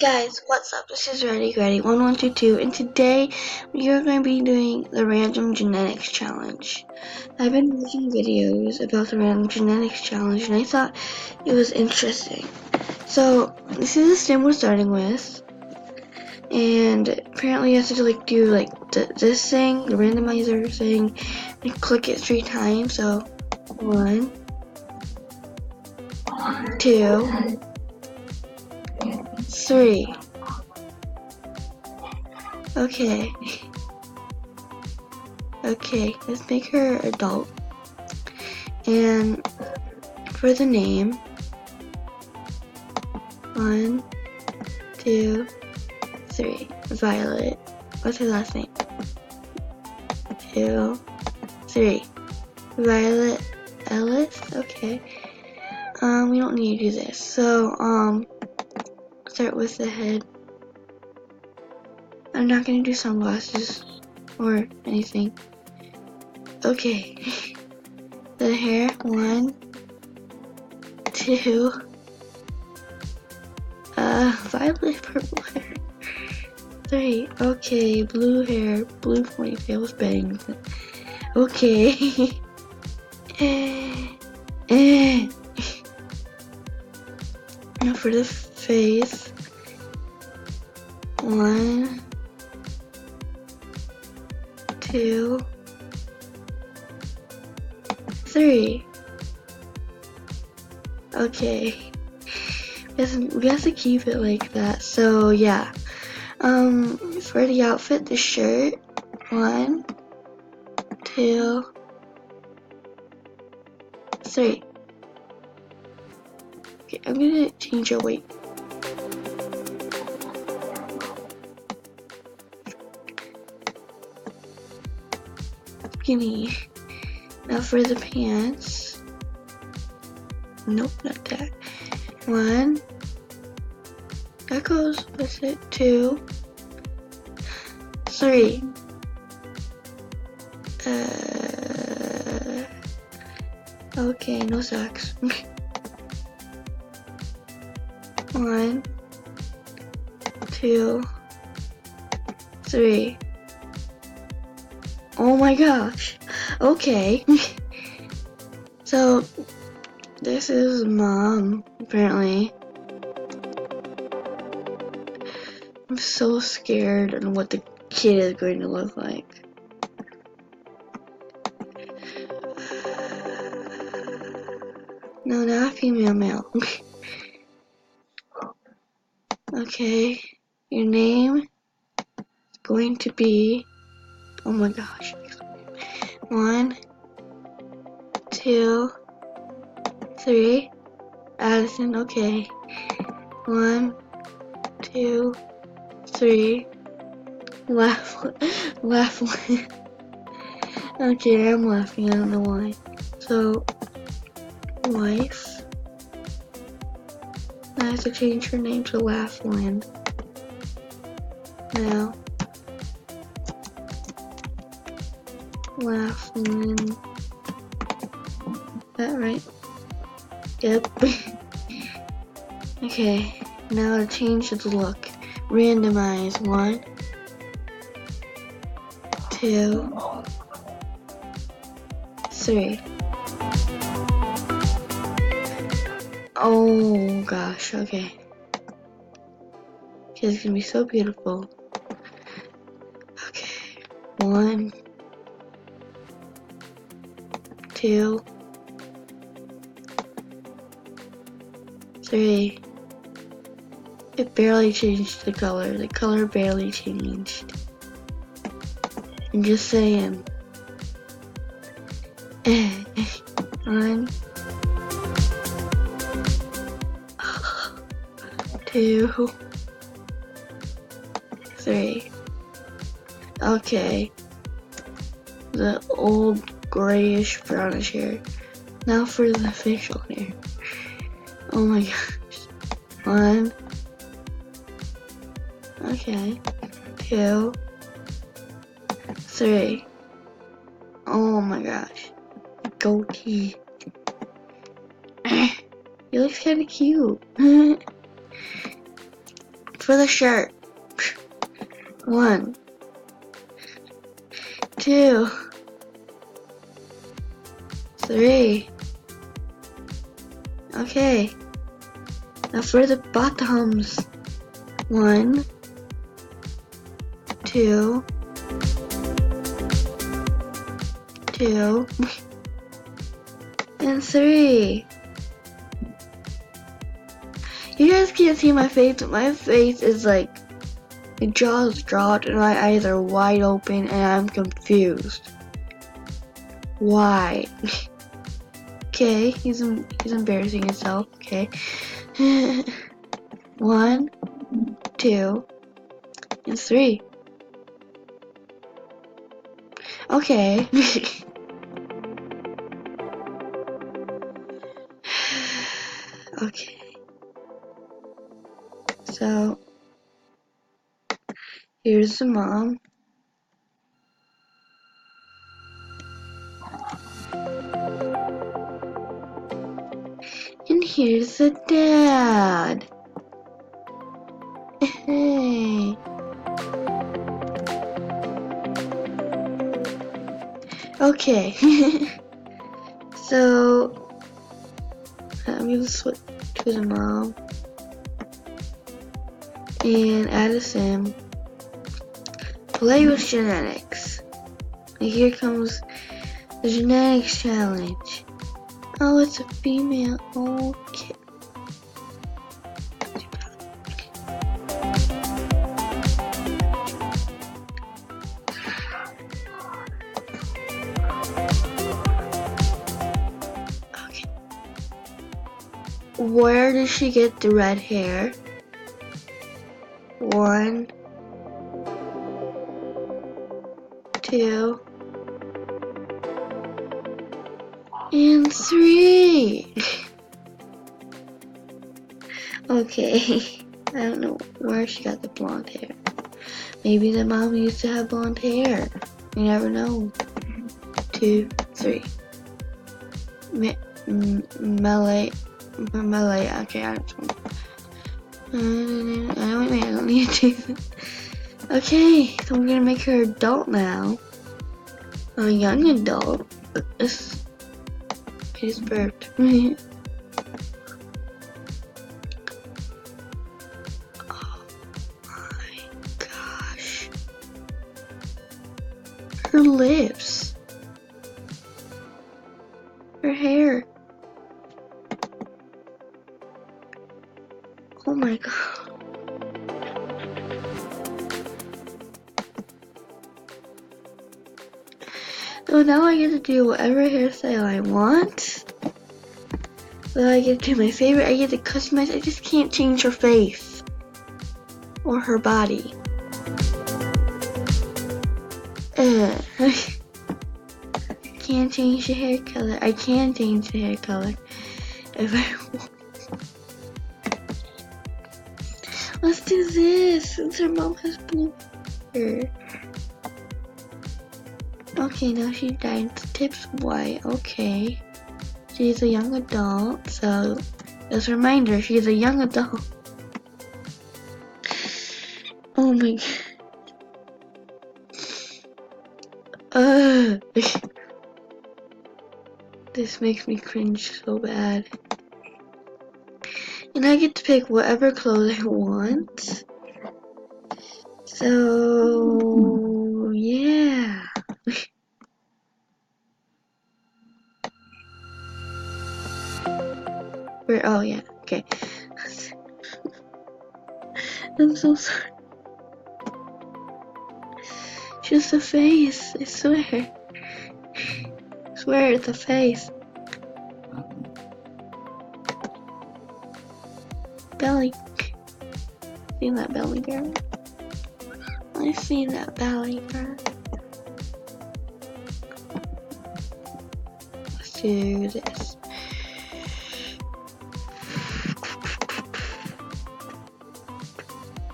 Guys, what's up? This is ReadyGretti1122, and today we are going to be doing the Random Genetics Challenge. I've been watching videos about the Random Genetics Challenge, and I thought it was interesting. So, this is the stem we're starting with, and apparently you have to do this thing, the randomizer thing, and click it 3 times. So, 1, 2, 3. Okay. Okay, let's make her adult. And for the name, 1, 2, 3. Violet. What's her last name? 2, 3. Violet Ellis? Okay. We don't need to do this. So, start with the head. I'm not gonna do sunglasses or anything. Okay. The hair, 1, 2. Violet purple hair. 3. Okay, blue hair, blue ponytails, bangs. Okay. Now for the face. 1, 2, 3. Okay. We have to keep it like that. So yeah. For the outfit, the shirt. 1, 2, 3. Okay, I'm gonna change your weight. Skinny. Now for the pants. Nope, not that. 1. That goes with it. 2, 3. Okay, no socks. 1, 2, 3. Oh my gosh. Okay. So, this is Mom, apparently. I'm so scared on what the kid is going to look like. No, not female, male. Okay, your name is going to be, oh my gosh. 1, 2, 3. Addison, okay. 1, 2, 3. Laugh. Okay, I'm laughing, I don't know why. So, wife. I have to change her name to Laughlin. Now. Laughlin. Is that right? Yep. Okay, now to change the look. Randomize. 1, 2, 3. Oh gosh, okay. She's gonna be so beautiful. Okay. 1, 2, 3. It barely changed the color. The color barely changed. I'm just saying. 1, 2, 3. Okay. The old grayish brownish hair. Now for the facial hair. Oh my gosh. 1. Okay. 2, 3. Oh my gosh. Goatee. He looks kinda cute. For the shirt. 1, 2, 3. Okay. Now for the bottoms. 1, 2, 2, and 3. You guys can't see my face, but my face is like, my jaw is dropped and my eyes are wide open and I'm confused. Why? Okay, he's embarrassing himself. Okay. 1, 2, and 3. Okay. Okay. So here's the mom. And here's the dad. Hey. Okay. So I'm gonna switch to the mom and add a sim. Play with genetics. And here comes the genetics challenge. Oh, it's a female. Okay. Okay. Where did she get the red hair? 1, 2, and 3. Okay. I don't know where she got the blonde hair. Maybe the mom used to have blonde hair. You never know. 2, 3. Melee. Okay, I don't need to. Okay, so we're gonna make her adult now. A young adult. He's burped. Oh my gosh. Her lips. Her hair. Oh my god. So now I get to do whatever hairstyle I want. So I get to do my favorite. I get to customize. I just can't change her face or her body. Can't change the hair color. I can change the hair color if I want. Let's do this since her mom has blue hair. Okay, now she dyed the tips white. Okay. She's a young adult, so as a reminder, she's a young adult. Oh my god. This makes me cringe so bad. And I get to pick whatever clothes I want. So, yeah. Oh yeah, okay. I'm so sorry. Just a face, I swear. I swear it's a face. Belly. Seen that belly girl? I've seen that belly girl. Let's do this.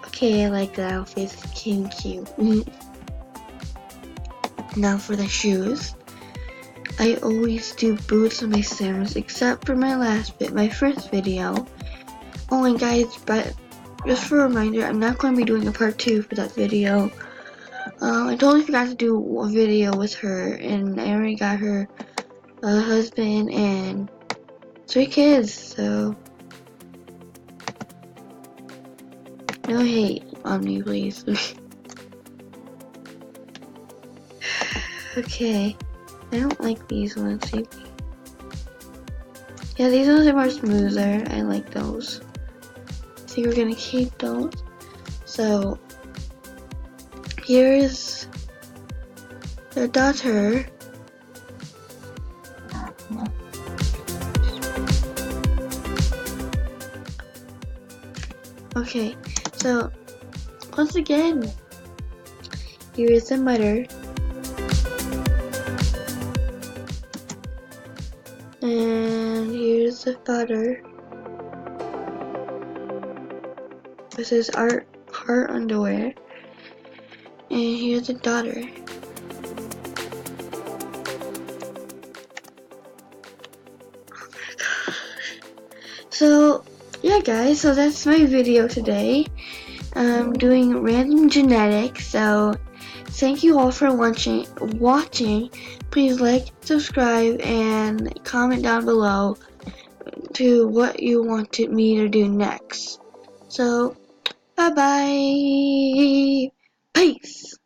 Okay, I like that outfit. It's cute. Now for the shoes. I always do boots on my Sims, except for my last bit, my first video. Oh, and guys, but just for a reminder, I'm not going to be doing a part 2 for that video. I totally forgot to do a video with her, and I already got her a husband and 3 kids, so no hate on me, please. Okay, I don't like these ones. See? Yeah, these ones are more smoother. I like those. I think we're gonna keep those. So here's the daughter. Okay, so once again, here is the mother. And here's the father. This is our underwear. And here's the daughter. Oh my gosh. So yeah guys, so that's my video today. I'm doing random genetics, so thank you all for watching. Please like, subscribe, and comment down below to what you wanted me to do next. So bye bye. Peace.